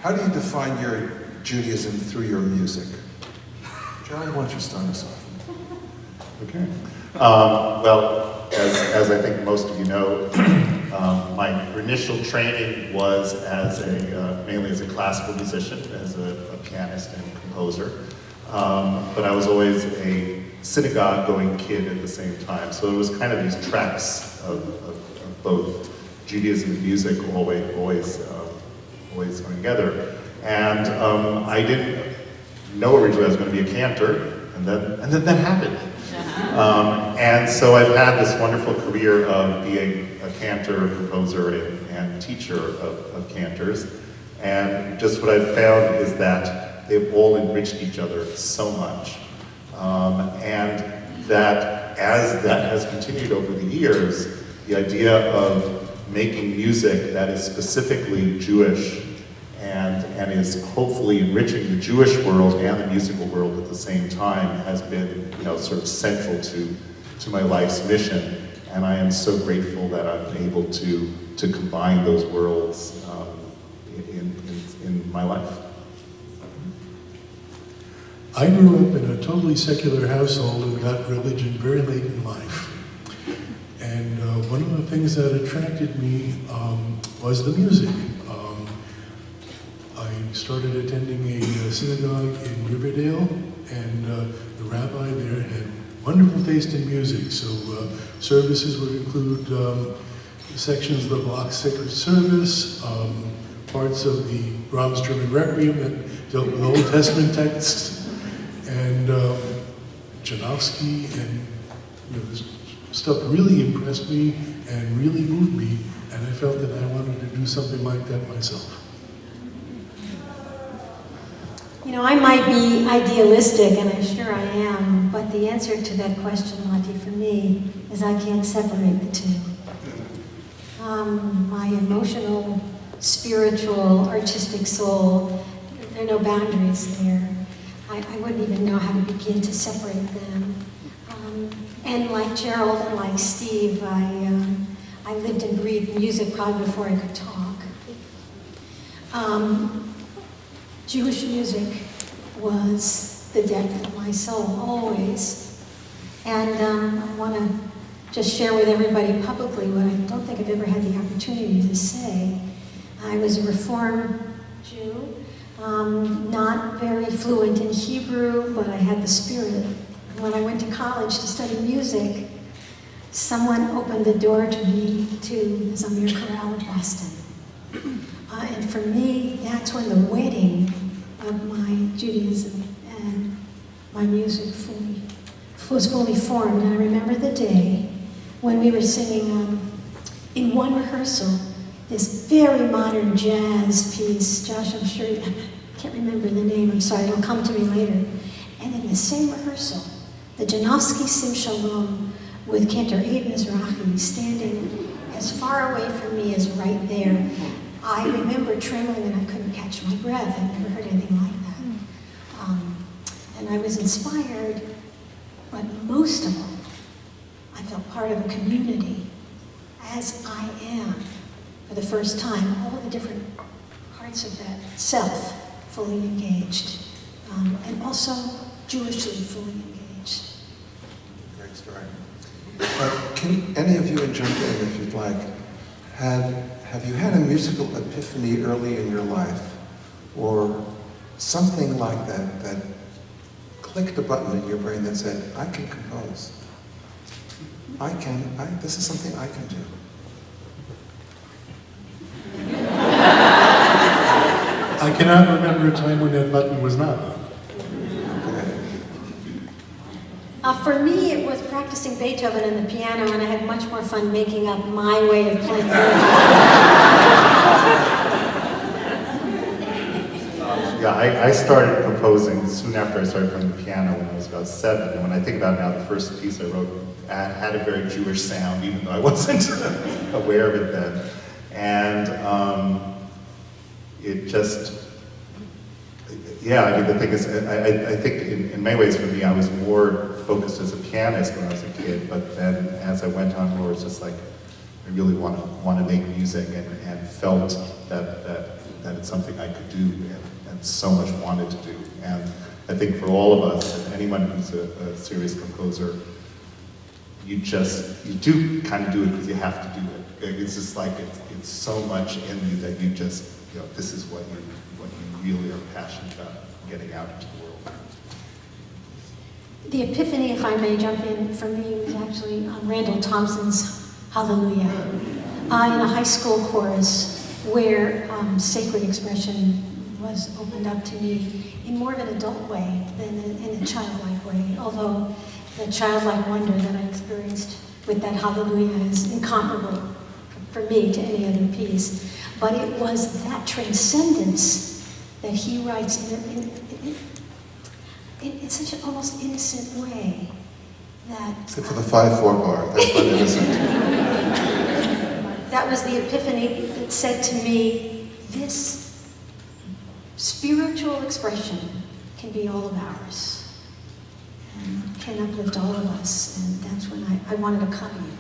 how do you define your Judaism through your music? Gerald, why don't you start us off? Okay. Well, as I think most of you know, my initial training was as mainly as a classical musician, as a pianist and composer. But I was always a synagogue-going kid at the same time. So it was kind of these tracks of both Judaism and music always going together. And I didn't know originally I was going to be a cantor, and then that happened. And so I've had this wonderful career of being a cantor, composer, and teacher of cantors. And just what I've found is that they've all enriched each other so much. And that as that has continued over the years, the idea of making music that is specifically Jewish and is hopefully enriching the Jewish world and the musical world at the same time has been, sort of central to my life's mission. And I am so grateful that I've been able to combine those worlds in my life. I grew up in a totally secular household and got religion very late in life. And one of the things that attracted me was the music. I started attending a synagogue in Riverdale, and the rabbi there had wonderful taste in music. So services would include sections of the Bach Sacred Service, parts of the Brahms German Requiem that dealt with Old Testament texts, and Janowski, and this stuff really impressed me and really moved me, and I felt that I wanted to do something like that myself. I might be idealistic, and I'm sure I am, but the answer to that question, Monty, for me, is I can't separate the two. My emotional, spiritual, artistic soul, there are no boundaries there. I wouldn't even know how to begin to separate them. And like Gerald and like Steve, I lived and breathed music probably before I could talk. Jewish music was the depth of my soul, always. And I want to just share with everybody publicly what I don't think I've ever had the opportunity to say. I was a Reform Jew, not very fluent in Hebrew, but I had the spirit. When I went to college to study music, someone opened the door to me to the Zamir Choral in Boston. And for me, that's when the wedding of my Judaism and my music was fully formed. And I remember the day when we were singing in one rehearsal this very modern jazz piece. Josh, I'm sure I can't remember the name, I'm sorry, it'll come to me later. And in the same rehearsal, the Janowski Sim Shalom with Cantor Abe Mizrahi standing as far away from me as right there. I remember trembling and I couldn't catch my breath. I'd never heard anything like that. And I was inspired, but most of all, I felt part of a community, as I am, for the first time, all the different parts of that self fully engaged, and also Jewishly fully engaged. Great story. Can any of you jump in if you'd like? Have you had a musical epiphany early in your life, or something like that clicked a button in your brain that said, I can compose. This is something I can do. I cannot remember a time when that button was not on. For me, it was practicing Beethoven on the piano, and I had much more fun making up my way of playing Yeah, I started composing soon after I started playing the piano when I was about 7. And when I think about it now, the first piece I wrote had a very Jewish sound, even though I wasn't aware of it then. And it just, yeah, I mean, the thing is, I think in many ways for me, I was more focused as a pianist when I was a kid, but then as I went on, it was just like, I really want to make music, and felt that that it's something I could do and so much wanted to do. And I think for all of us, and anyone who's a serious composer, you do kind of do it because you have to do it. It's just like, it's so much in you that you just, this is what you really are passionate about, getting out into the world. The epiphany, if I may jump in, for me was actually Randall Thompson's Hallelujah in a high school chorus where sacred expression was opened up to me in more of an adult way than in a childlike way, although the childlike wonder that I experienced with that Hallelujah is incomparable for me to any other piece. But it was that transcendence that he writes in such an almost innocent way that... Except for the 5/4 bar, that's not innocent. That was the epiphany that said to me, this spiritual expression can be all of ours, and can uplift all of us, and that's when I wanted to come here.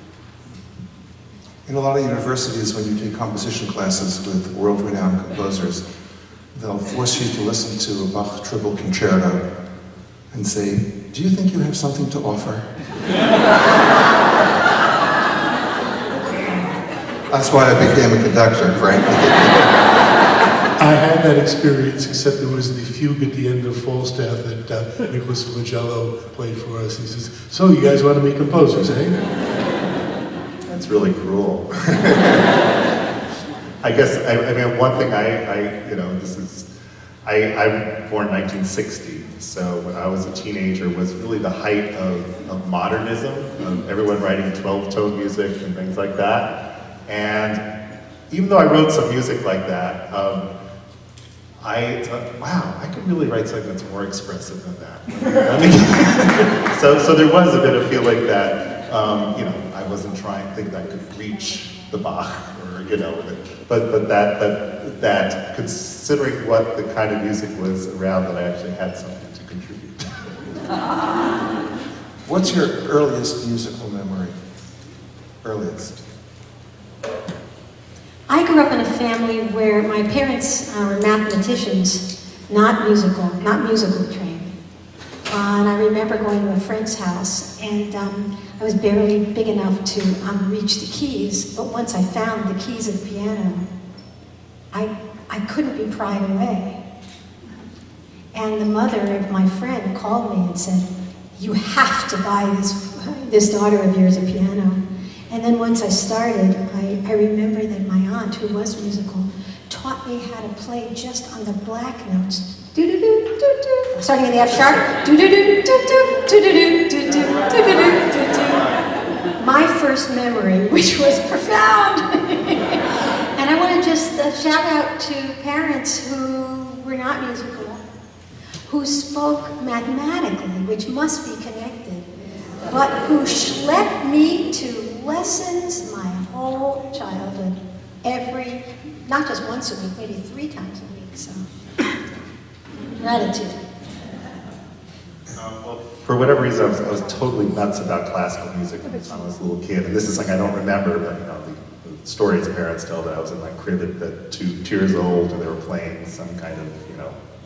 In a lot of universities, when you take composition classes with world-renowned composers, they'll force you to listen to a Bach triple concerto and say, do you think you have something to offer? That's why I became a conductor, frankly. I had that experience, except there was the fugue at the end of Falstaff that Nicholas Magello played for us. He says, so you guys want to be composers, eh? That's really cruel. I guess, I mean, one thing I'm born 1960, so when I was a teenager was really the height of modernism, of everyone writing 12-tone music and things like that. And even though I wrote some music like that, I thought, wow, I could really write something that's more expressive than that. So there was a bit of feeling that, I wasn't trying to think that I could reach the Bach, or, but that considering what the kind of music was around, that I actually had something to contribute. What's your earliest musical memory? Earliest? I grew up in a family where my parents were mathematicians, not musically trained. And I remember going to a friend's house, and I was barely big enough to reach the keys, but once I found the keys of the piano, I couldn't be pried away. And the mother of my friend called me and said, you have to buy this daughter of yours a piano. And then once I started, I remember that my aunt, who was musical, taught me how to play just on the black notes. Do-do-do-do-do. Starting in the F sharp. Do-do-do-do-do. Do-do-do-do-do. My first memory, which was profound. And I want to just shout out to parents who were not musical, who spoke mathematically, which must be connected, but who schlepped me to lessons my whole childhood, not just once a week, maybe 3 times a week, so gratitude. Well, for whatever reason, I was totally nuts about classical music when I was a little kid, and this is something I don't remember, but the stories parents tell that I was in my crib at 2 years old, and they were playing some kind of,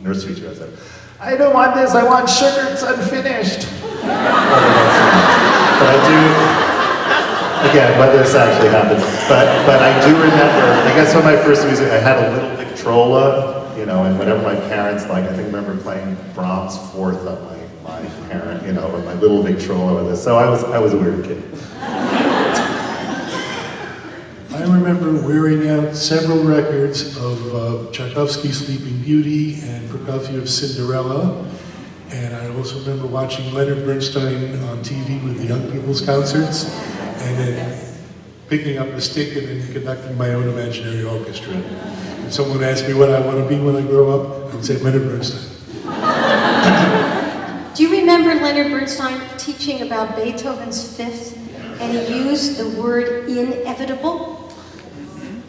nursery tune. I said, I don't want this, I want sugar, it's unfinished. But I do, again, whether this actually happened, but I do remember, I guess on my first music, I had a little Victrola, and whenever my parents, I remember playing Brahms Fourth on my parent, with my little Victrola with this. So I was a weird kid. I remember wearing out several records of Tchaikovsky's Sleeping Beauty and Prokofiev's Cinderella. And I also remember watching Leonard Bernstein on TV with the young people's concerts, and then picking up the stick and then conducting my own imaginary orchestra. If someone asked me what I want to be when I grow up, I would say Leonard Bernstein. Do you remember Leonard Bernstein teaching about Beethoven's Fifth, and he used the word inevitable?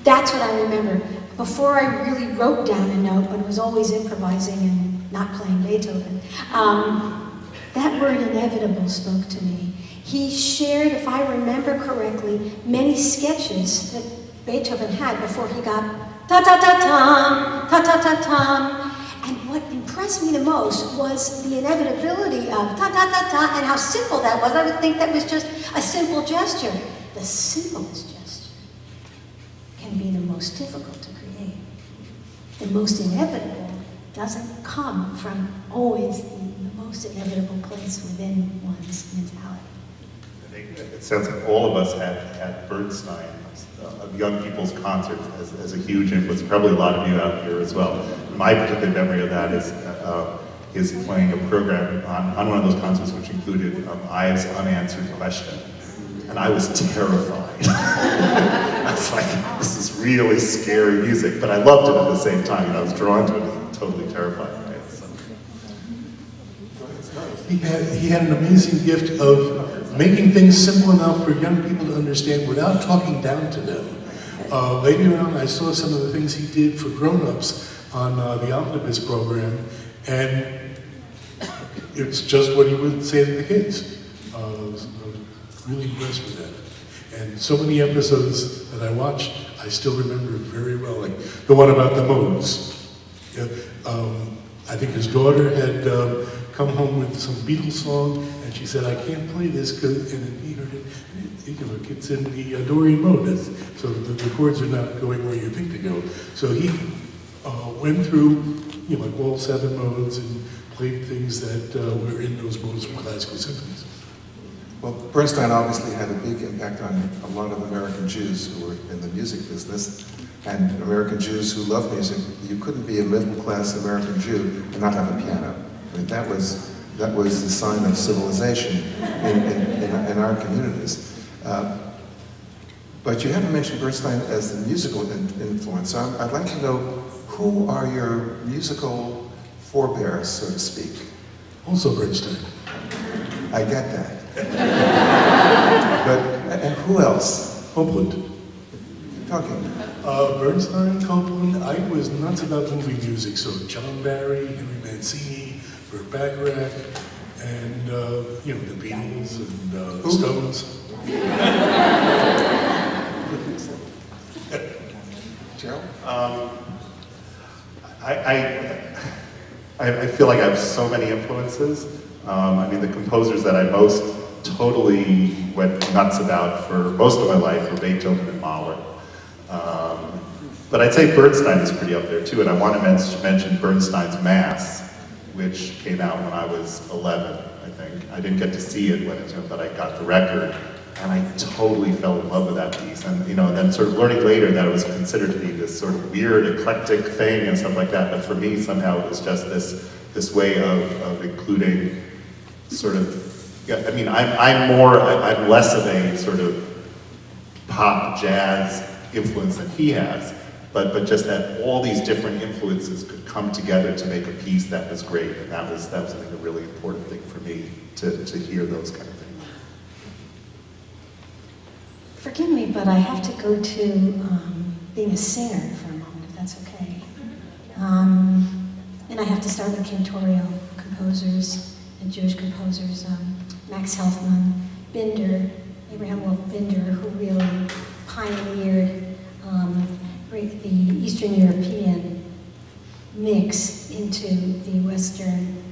That's what I remember. Before I really wrote down a note, but was always improvising and not playing Beethoven, that word inevitable spoke to me. He shared, if I remember correctly, many sketches that Beethoven had before he got ta-ta-ta-tum, ta-ta-ta-tum. And what impressed me the most was the inevitability of ta-ta-ta-ta and how simple that was. I would think that was just a simple gesture. The simplest gesture can be the most difficult to create. The most inevitable doesn't come from always the most inevitable place within one's mentality. I think it sounds like all of us had Bernstein of young people's concerts as a huge influence. Probably a lot of you out here as well. My particular memory of that is playing a program on one of those concerts which included Ives' Unanswered Question. And I was terrified. I was like, this is really scary music, but I loved it at the same time, and I was drawn to it and totally terrified by it. So. He had an amazing gift of making things simple enough for young people to understand without talking down to them. Later on, I saw some of the things he did for grown-ups on the Omnibus program, and it's just what he would say to the kids. I was really impressed with that. And so many episodes that I watched, I still remember very well, like the one about the modes. Yeah, I think his daughter had come home with some Beatles song, and she said, "I can't play this," and then he heard it. It's in the Dorian mode, so the chords are not going where you think they go. So he went through, like all 7 modes and played things that were in those modes from classical symphonies. Well, Bernstein obviously had a big impact on a lot of American Jews who were in the music business, and American Jews who love music. You couldn't be a middle-class American Jew and not have a piano. I mean, that was the sign of civilization in our communities. But you haven't mentioned Bernstein as the musical influence. So I'd like to know, who are your musical forebears, so to speak? Also Bernstein. I get that. But and who else? Copeland. Talking. Bernstein, Copeland. I was nuts about movie music, so John Barry, Henry Mancini, Burt Bacharach, and the Beatles and the Stones. Gerald? I feel like I have so many influences. I mean, the composers that I most totally went nuts about for most of my life were Beethoven and Mahler. But I'd say Bernstein is pretty up there too, and I want to mention Bernstein's Mass, which came out when I was 11, I think. I didn't get to see it when it came, but I got the record, and I totally fell in love with that piece. And and then sort of learning later that it was considered to be this sort of weird, eclectic thing and stuff like that. But for me, somehow it was just this way of including sort of. Yeah, I mean, I'm less of a sort of pop jazz influence than he has. But just that all these different influences could come together to make a piece that was great, and that was I think a really important thing for me to hear those kind of things. Forgive me, but I have to go to being a singer for a moment, if that's okay. And I have to start with cantorial composers and Jewish composers, Max Helfman, Binder, Abraham Wolf Binder, who really pioneered the Eastern European mix into the Western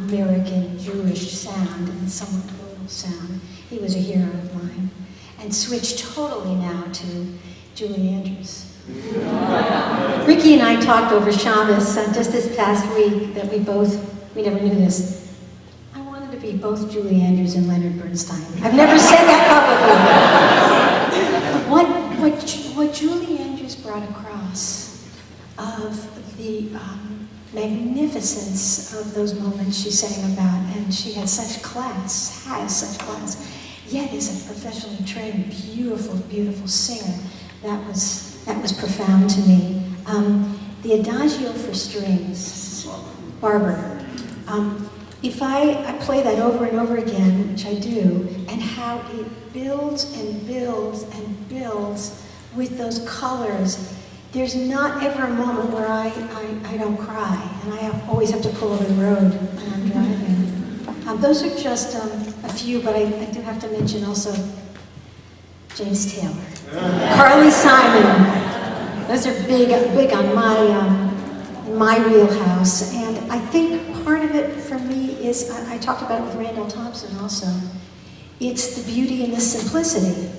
American Jewish sound and somewhat global sound. He was a hero of mine. And switched totally now to Julie Andrews. Ricky and I talked over Shabbos just this past week that we never knew this. I wanted to be both Julie Andrews and Leonard Bernstein. I've never said that publicly. What Julie Andrews brought across of the magnificence of those moments she sang about, and she had such class, yet is a professionally trained, beautiful, beautiful singer. That was profound to me. The Adagio for strings, Barber. If I play that over and over again, which I do, and how it builds and builds and builds with those colors, there's not ever a moment where I don't cry, and I always have to pull over the road when I'm driving. Those are just a few, but I do have to mention also James Taylor, Carly Simon, Those are big on my wheelhouse. And I think part of it for me is, I talked about it with Randall Thompson also, it's the beauty and the simplicity.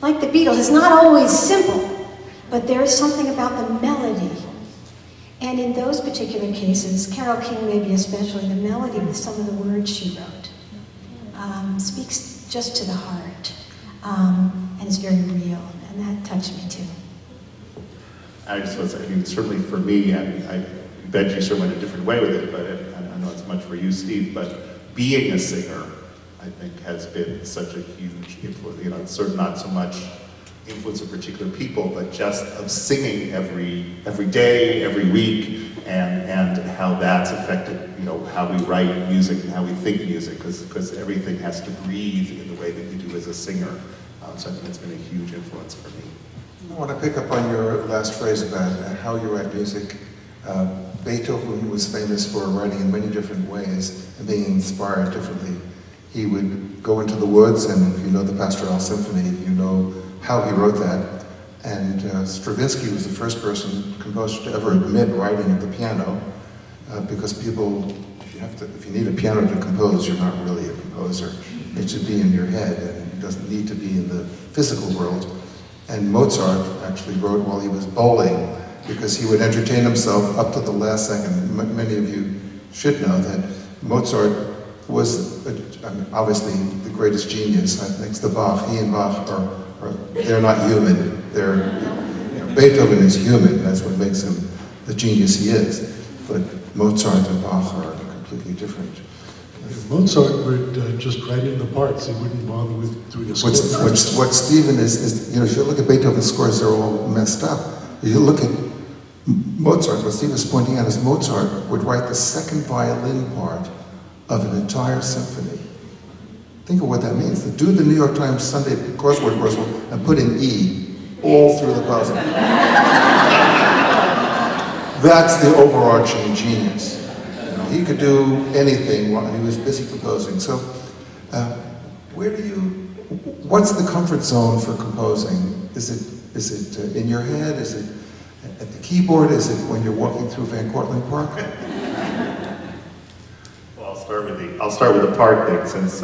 Like the Beatles, it's not always simple, but there is something about the melody. And in those particular cases, Carole King maybe especially, the melody with some of the words she wrote speaks just to the heart, and is very real, and that touched me too. I just want to say, I mean, certainly for me, and Benjie sort of went a different way with it, but I don't know it's much for you, Steve, but being a singer, I think, has been such a huge influence. You know, it's sort of not so much influence of particular people, but just of singing every day, every week, and how that's affected, you know, how we write music and how we think music, because everything has to breathe in the way that you do as a singer. So I think it's been a huge influence for me. I want to pick up on your last phrase about how you write music. Beethoven was famous for writing in many different ways and being inspired differently. He would go into the woods, and if you know the Pastoral Symphony, you know how he wrote that. And Stravinsky was the first composer to ever admit writing at the piano, because people, if you need a piano to compose, you're not really a composer. It should be in your head, and it doesn't need to be in the physical world. And Mozart actually wrote while he was bowling, because he would entertain himself up to the last second. Many of you should know that Mozart was obviously the greatest genius next to Bach. He and Bach they're not human. Beethoven is human. That's what makes him the genius he is. But Mozart and Bach are completely different. Mozart would just write in the parts. He wouldn't bother with doing a score. What Stephen is, you know, if you look at Beethoven's scores, they're all messed up. If you look at Mozart, what Stephen's pointing out is Mozart would write the second violin part of an entire symphony. Think of what that means. Do the New York Times Sunday crossword puzzle and put in E all through the puzzle. That's the overarching genius. You know, he could do anything while he was busy composing. So, what's the comfort zone for composing? Is it in your head? Is it at the keyboard? Is it when you're walking through Van Cortlandt Park? Well, I'll start with the part thing, since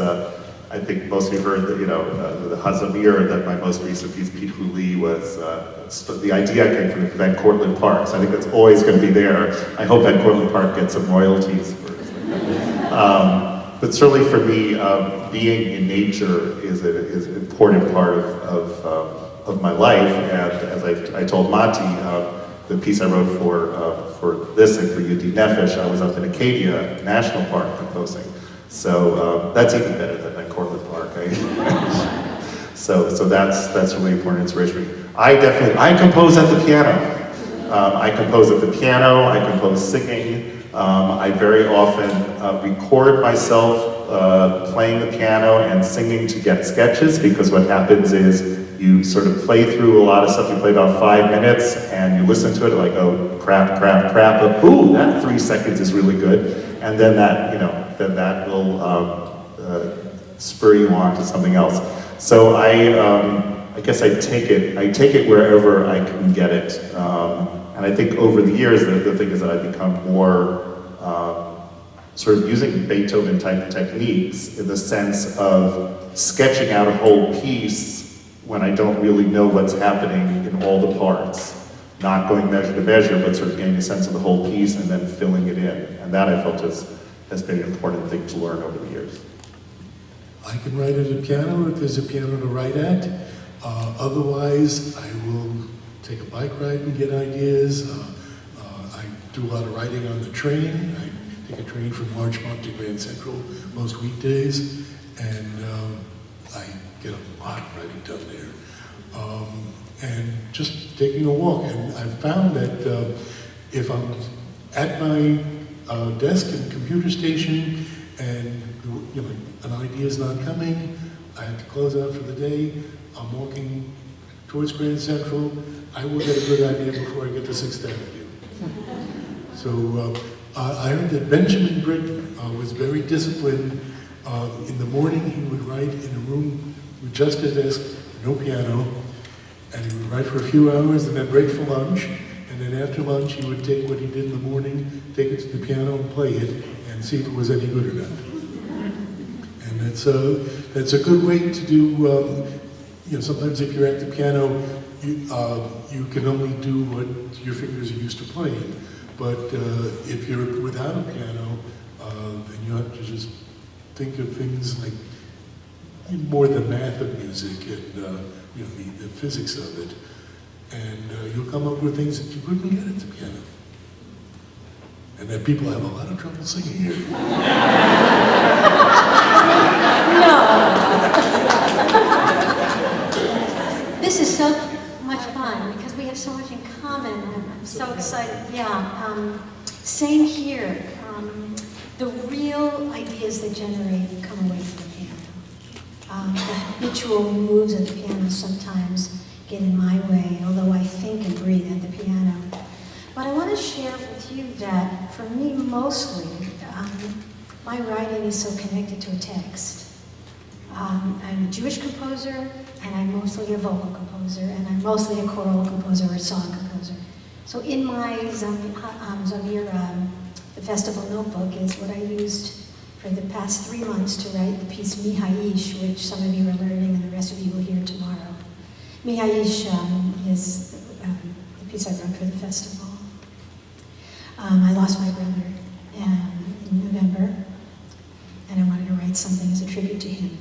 I think most of you heard that, you know, the Hazamir, that my most recent piece, Pete Hooley, was, the idea came from Van Cortlandt Park, so I think that's always going to be there. I hope Van Cortlandt Park gets some royalties for it. But certainly for me, being in nature is an important part of my life, and as I told Mati, the piece I wrote for this and for UD Nefesh, I was up in Acadia National Park composing. So that's even better than Van Cortlandt Park. So that's really important inspiration for me. I compose at the piano. I compose at the piano, I compose singing. I very often record myself playing the piano and singing to get sketches, because what happens is you sort of play through a lot of stuff. You play about 5 minutes and you listen to it like, oh, crap, but ooh, that 3 seconds is really good. And then that, you know, that will spur you on to something else. So I guess I take it wherever I can get it. And I think over the years, the thing is that I've become more sort of using Beethoven type techniques in the sense of sketching out a whole piece when I don't really know what's happening in all the parts. Not going measure to measure, but sort of getting a sense of the whole piece and then filling it in. And that I felt has been an important thing to learn over the years. I can write at a piano if there's a piano to write at. Otherwise, I will take a bike ride and get ideas. I do a lot of writing on the train. I take a train from Larchmont to Grand Central most weekdays, and I get a lot of writing done there. And just taking a walk. And I've found that if I'm at my desk and computer station and, you know, an idea is not coming, I have to close out for the day, I'm walking towards Grand Central, I will get a good idea before I get to 6th Avenue. So I heard that Benjamin Britten was very disciplined. In the morning he would write in a room with just a desk, no piano, And he would write for a few hours and then break for lunch. And then after lunch, he would take what he did in the morning, take it to the piano and play it, and see if it was any good or not. And that's a good way to do, sometimes if you're at the piano, you can only do what your fingers are used to playing. But if you're without a piano, then you have to just think of things like more the math of music and the physics of it. And you'll come up with things that you couldn't get at the piano. And that people have a lot of trouble singing here. No. This is so much fun because we have so much in common. I'm so excited. Yeah. Same here. The real ideas that generate come away from the piano. The habitual moves of the piano sometimes get in my way, although I think and breathe at the piano. But I want to share with you that for me mostly, my writing is so connected to a text. I'm a Jewish composer, and I'm mostly a vocal composer, and I'm mostly a choral composer or song composer. So in my Zamir, the festival notebook is what I used for the past 3 months to write the piece Mihaish, which some of you are learning and the rest of you will hear tomorrow. Mihaish is the piece I wrote for the festival. I lost my brother in November, and I wanted to write something as a tribute to him.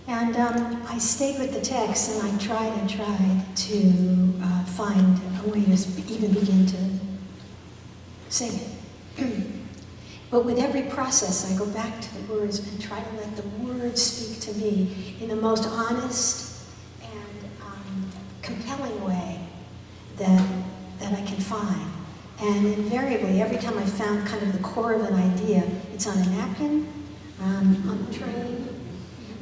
And I stayed with the text, and I tried to find a way to even begin to sing it. But with every process, I go back to the words and try to let the words speak to me in the most honest and compelling way that I can find. And invariably, every time I found kind of the core of an idea, it's on a napkin, on the train.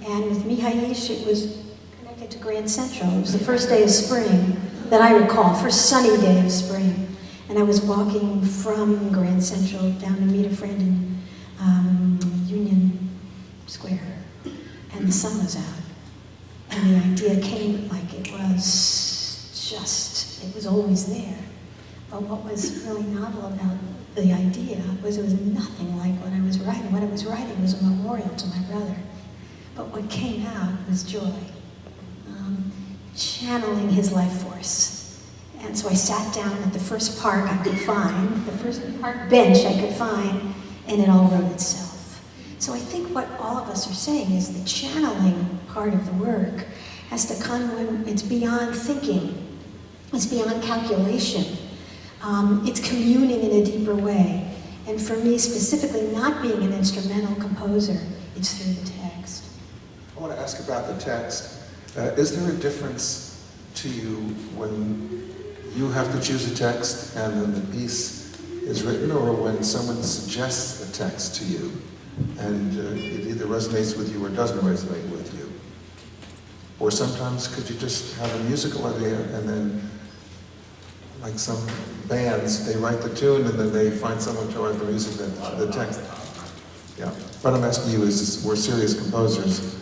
And with Mihaish, it was connected to Grand Central. It was the first day of spring that I recall, first sunny day of spring. And I was walking from Grand Central down to meet a friend in Union Square. And the sun was out. And the idea came like it was always there. But what was really novel about the idea was it was nothing like what I was writing. What I was writing was a memorial to my brother. But what came out was joy, channeling his life force. And so I sat down at the first park I could find, the first park bench I could find, and it all wrote itself. So I think what all of us are saying is the channeling part of the work has to come when it's beyond thinking, it's beyond calculation, it's communing in a deeper way. And for me specifically, not being an instrumental composer, it's through the text. I want to ask about the text. Is there a difference to you when you have to choose a text and then the piece is written, or when someone suggests a text to you and it either resonates with you or doesn't resonate with you? Or sometimes could you just have a musical idea and then, like some bands, they write the tune and then they find someone to write the music, the text. Yeah. What I'm asking you is, we're serious composers.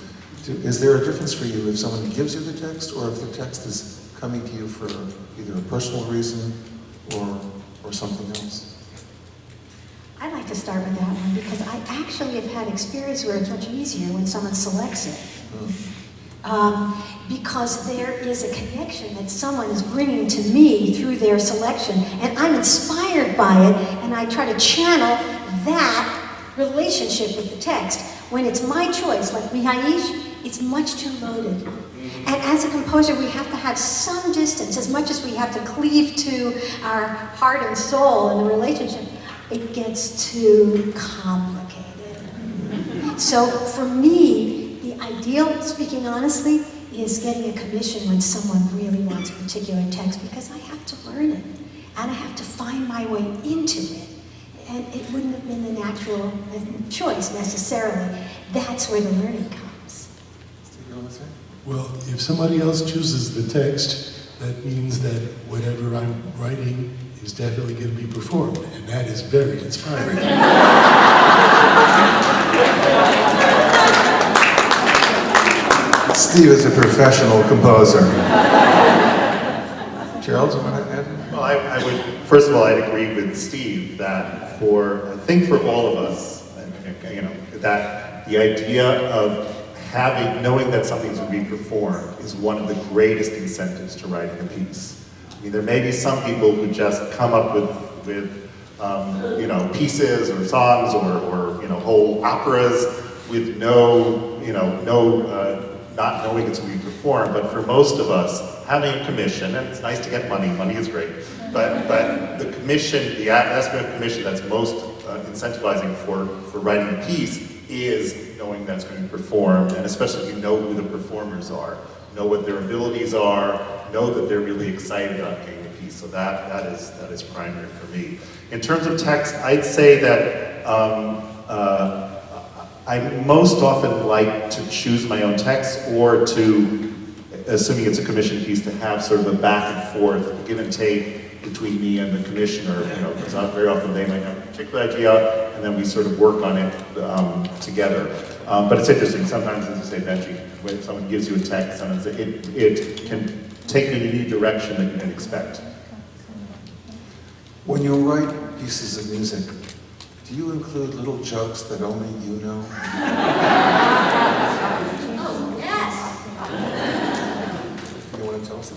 Is there a difference for you if someone gives you the text, or if the text is coming to you for either a personal reason or something else? I'd like to start with that one because I actually have had experience where it's much easier when someone selects it. Because there is a connection that someone is bringing to me through their selection, and I'm inspired by it, and I try to channel that relationship with the text. When it's my choice, like Mihaish, it's much too loaded. And as a composer, we have to have some distance, as much as we have to cleave to our heart and soul in the relationship. It gets too complicated. So for me, the ideal, speaking honestly, is getting a commission when someone really wants a particular text, because I have to learn it, and I have to find my way into it. And it wouldn't have been the natural choice necessarily. That's where the learning comes. Steve, you want to say? Well, if somebody else chooses the text, that means that whatever I'm writing is definitely going to be performed, and that is very inspiring. Steve is a professional composer. Gerald, do you want to add? Well, I would, first of all, I'd agree with Steve that I think for all of us, you know, that the idea of knowing that something's going to be performed is one of the greatest incentives to writing a piece. I mean, there may be some people who just come up with you know, pieces or songs or you know, whole operas with not knowing it's going to be performed. But for most of us, having a commission, and it's nice to get money is great, but the commission, the aspect of commission that's most incentivizing for writing a piece is knowing that's going to be performed, and especially if you know who the performers are, know what their abilities are, know that they're really excited about getting the piece. So that is primary for me. In terms of text, I'd say that I most often like to choose my own text, or to, assuming it's a commission piece, to have sort of a back and forth, give and take between me and the commissioner, you know, because very often they might have a particular idea, and then we sort of work on it together. But it's interesting, sometimes, as you say, Benjie, when someone gives you a text, sometimes it can take you in a new direction that you didn't expect. When you write pieces of music, do you include little jokes that only you know? Oh, yes. You want to tell us?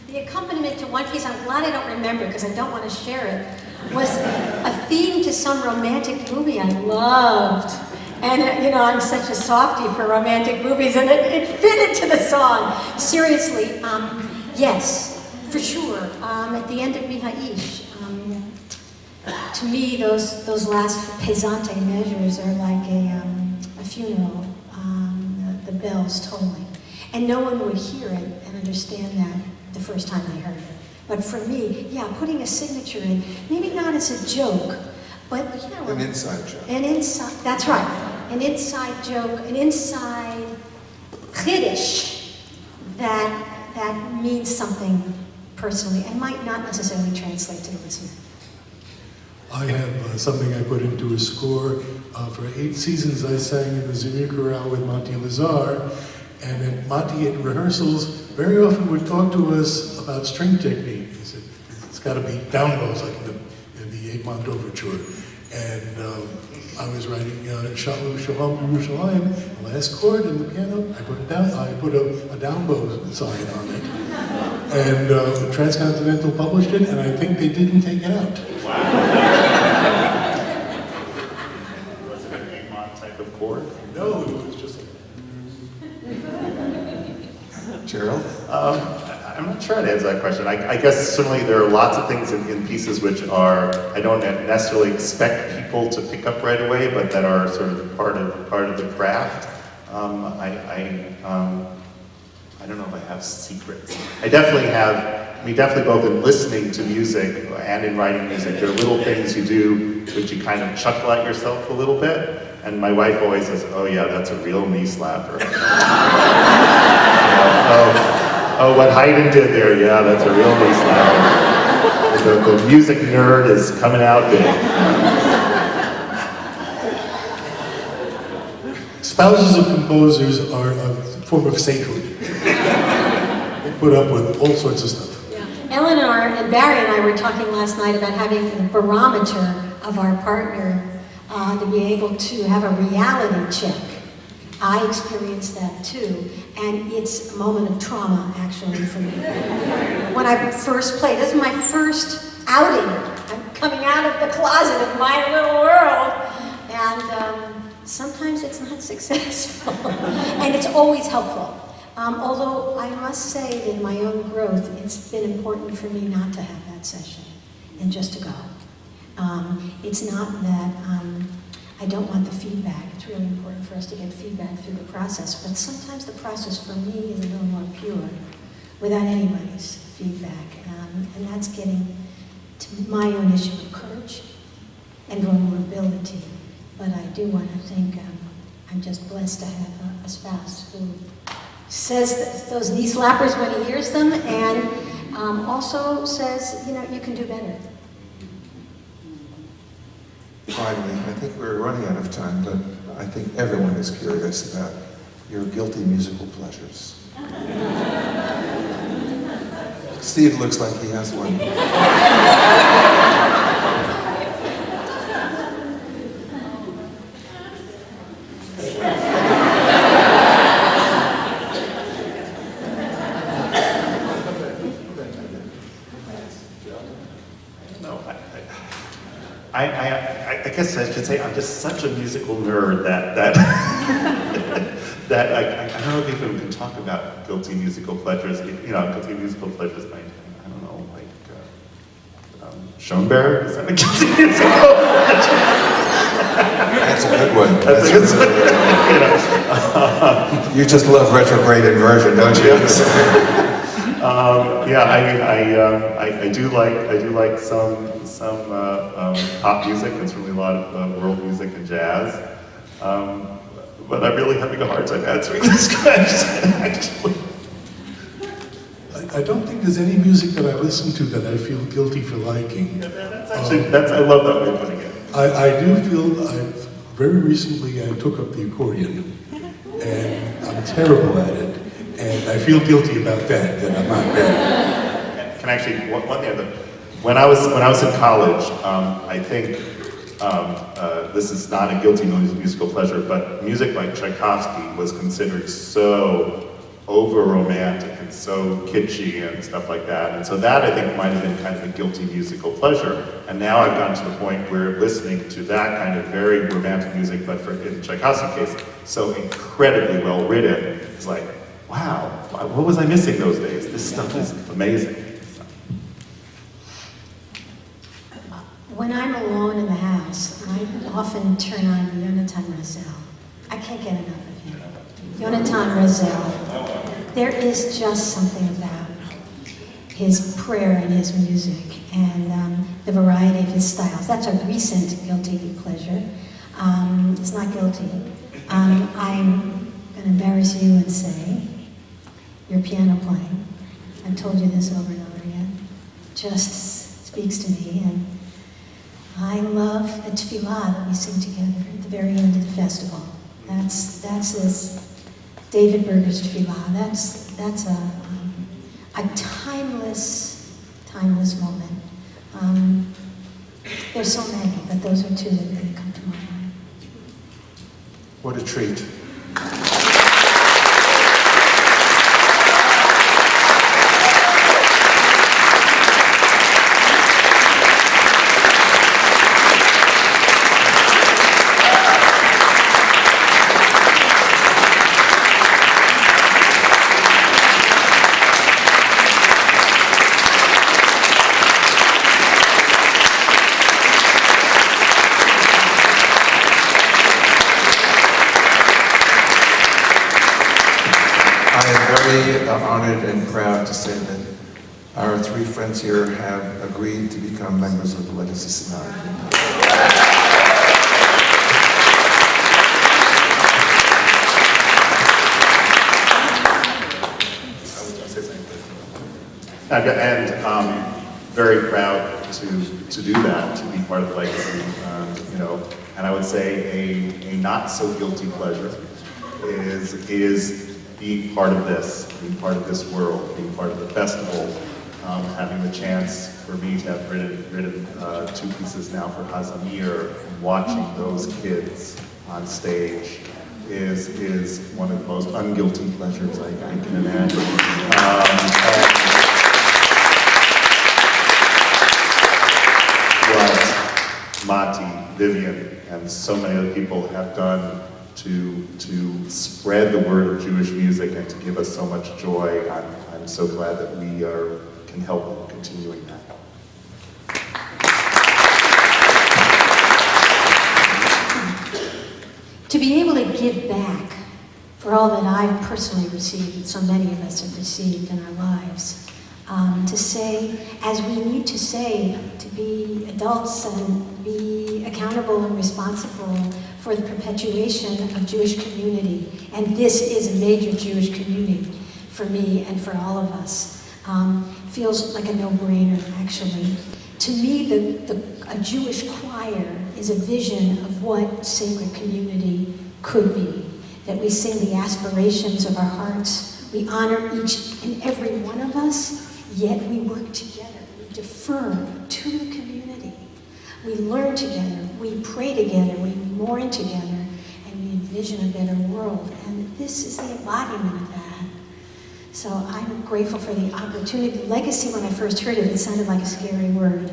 The accompaniment to one piece, I'm glad I don't remember because I don't want to share it, was a theme to some romantic movie I loved. And, you know, I'm such a softie for romantic movies, and it fit into the song. Seriously, yes, for sure. At the end of Mihaish, to me, those last pesante measures are like a funeral, the bells tolling. And no one would hear it and understand that the first time they heard it. But for me, yeah, putting a signature in, maybe not as a joke, but, you know. An inside joke. That's right. An inside joke, an inside Kiddush that means something personally and might not necessarily translate to the listener. I have something I put into a score. For 8 seasons I sang in the Zimmer Choral with Matthew Lazar, and then Matty at rehearsals very often would talk to us about string technique. He said, it's got to be down bows like in the Egmont Overture. And I was writing Shalom Shalom Yerushalayim, the last chord in the piano, I put a down bow sign on it. And Transcontinental published it, and I think they didn't take it out. Was it an Egmont type of chord? No, it was just Gerald? I'm not sure I'd answer that question. I guess certainly there are lots of things in pieces which I don't necessarily expect people to pick up right away, but that are sort of part of the craft. I don't know if I have secrets. I definitely definitely both in listening to music and in writing music, there are little things you do which you kind of chuckle at yourself a little bit. And my wife always says, oh yeah, that's a real knee slapper. Oh, what Haydn did there, yeah, that's a real knee slapper. The music nerd is coming out big. spouses of composers are a form of sainthood. They put up with all sorts of stuff. Eleanor and Barry and I were talking last night about having a barometer of our partner to be able to have a reality check. I experienced that too, and it's a moment of trauma actually for me. When I first played, this is my first outing. I'm coming out of the closet of my little world, and sometimes it's not successful, and it's always helpful. Although I must say that in my own growth, it's been important for me not to have that session and just to go. It's not that I don't want the feedback. It's really important for us to get feedback through the process, but sometimes the process for me is a little more pure without anybody's feedback. And that's getting to my own issue of courage and vulnerability. But I do want to think I'm just blessed to have a spouse who says those knee slappers when he hears them, and also says, you know, you can do better. Finally, I think we're running out of time, but I think everyone is curious about your guilty musical pleasures. Steve looks like he has one. No, I guess I should say I'm just such a musical nerd that that I don't know if even we can talk about guilty musical pleasures. Guilty musical pleasures. I don't know, like Schoenberg. Is that a guilty musical pleasure? That's a good one. That's a good one. You just love retrograde inversion, don't you? I do like some pop music. It's really a lot of world music and jazz. But I'm really having a hard time answering this question, actually. I don't think there's any music that I listen to that I feel guilty for liking. I love that way of putting it. I do feel, very recently I took up the accordion, and I'm terrible at it, and I feel guilty about that I'm not better. Can actually, one thing, when I was in college, I think, this is not a guilty musical pleasure, but music like Tchaikovsky was considered so over-romantic and so kitschy and stuff like that. And so that, I think, might have been kind of a guilty musical pleasure. And now I've gotten to the point where listening to that kind of very romantic music, but in the Tchaikovsky case, so incredibly well written, it's like, wow, what was I missing those days? This stuff is amazing. When I'm alone in the house, I often turn on Yonatan Razel. I can't get enough of him. Yonatan Razel. There is just something about his prayer and his music and the variety of his styles. That's a recent guilty pleasure. It's not guilty. I'm going to embarrass you and say, your piano playing, I've told you this over and over again, just speaks to me. And I love the tefillah that we sing together at the very end of the festival. That's this David Berger's tefillah. That's a timeless moment. There's so many, but those are two that really come to mind. What a treat. Honored and proud to say that our three friends here have agreed to become members of the Legacy Society. And very proud to do that, to be part of the Legacy. And I would say a not so guilty pleasure is being part of this world, being part of the festival, having the chance for me to have written two pieces now for Hazamir, watching those kids on stage is one of the most unguilty pleasures I can imagine. What Mati, Vivian, and so many other people have done to spread the word of Jewish music and to give us so much joy. I'm so glad that we can help continuing that. To be able to give back for all that I've personally received, and so many of us have received in our lives, to say, as we need to say, to be adults and be accountable and responsible for the perpetuation of Jewish community. And this is a major Jewish community for me and for all of us. Feels like a no-brainer, actually. To me, a Jewish choir is a vision of what sacred community could be. That we sing the aspirations of our hearts We honor each and every one of us, yet we work together. We defer to the community. We learn together, we pray together, we mourn together, and we envision a better world. And this is the embodiment of that. So I'm grateful for the opportunity. Legacy, when I first heard it, it sounded like a scary word.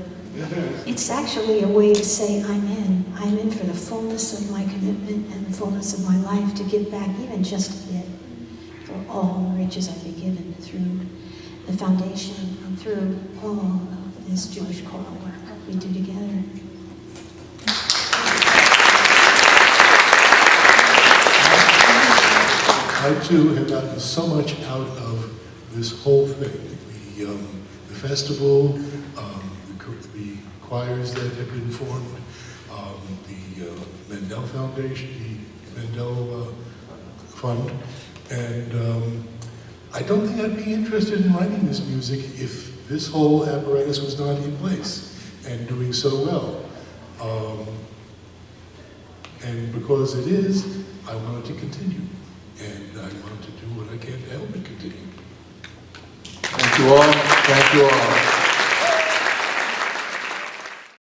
It's actually a way to say I'm in. I'm in for the fullness of my commitment and the fullness of my life to give back even just a bit for all the riches I've been given through the foundation and through all of this Jewish choral work we do together. I too have gotten so much out of this whole thing. The festival, the choirs that have been formed, the Mendel Foundation, the Mendel Fund, and I don't think I'd be interested in writing this music if this whole apparatus was not in place and doing so well. And because it is, I want it to continue. And I want to do what I can to help it continue. Thank you all. Thank you all.